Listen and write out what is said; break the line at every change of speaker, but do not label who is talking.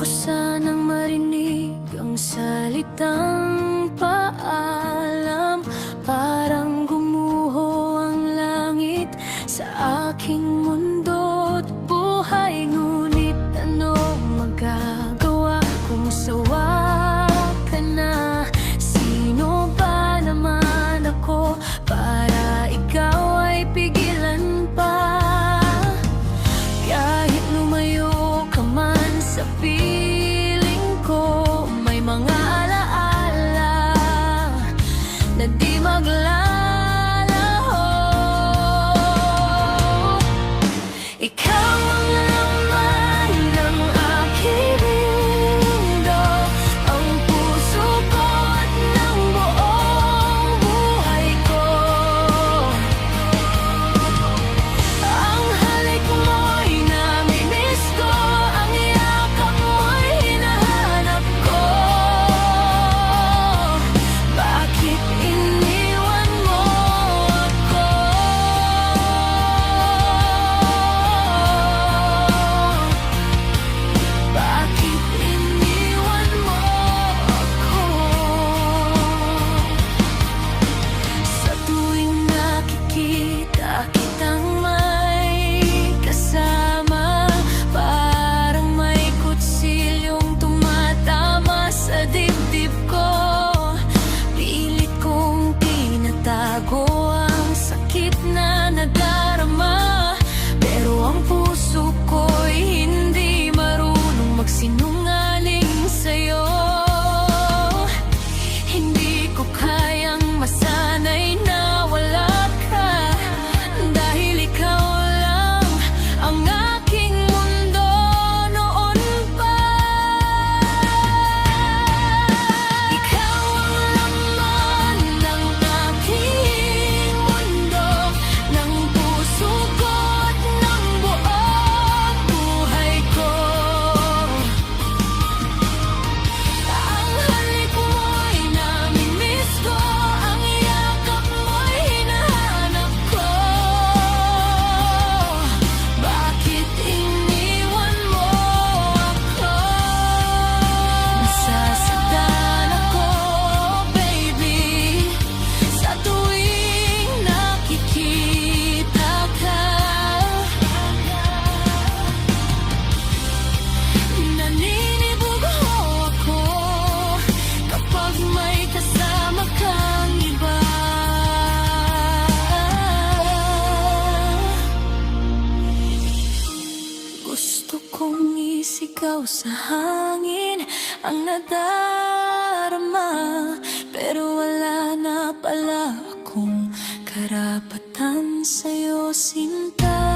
sanang marinig ang salitang paalam. Parang gumuho ang langit sa aking mundo't buhay. Ngunit ano magagawa kung sawa ka na? Sino ba naman ako para ikaw ay pigilan pa? Kahit lumayo ka man sa piling ko, may mga alaala na di maglalaho. Ikaw ang laman ng aking mundo, ang puso ko at ng buong buhay ko. Ang halik mo'y namimiss ko, ang yakap mo'y hinahanap ko. Bakit iniwan mo ako? Bakit iniwan mo ako? Sa tuwing nakikita kitang may kasama, parang may kutsilyong tumatama sa dibdib ko. Pilit kong tinatago ang sakit na nadarama, pero ang puso ko'y hindi marunong magsinungaling sa'yo. Hindi ko kayang masanay na wala ka, dahil ikaw lang ang aking mundo noon pa. Ikaw ang laman ng aking mundo, ng puso ko at ng buong buhay ko. Ang halik mo'y namimiss ko, ang yakap mo'y hinahanap ko. Bakit iniwan mo ako? Nasasaktan ako, baby, sa tuwing nakikita ka. Naninibugho ako kapag may kasama kang iba. Gusto kong isigaw sa hangin ang nadarama, pero wala na pala akong karapatan sa'yo, sinta.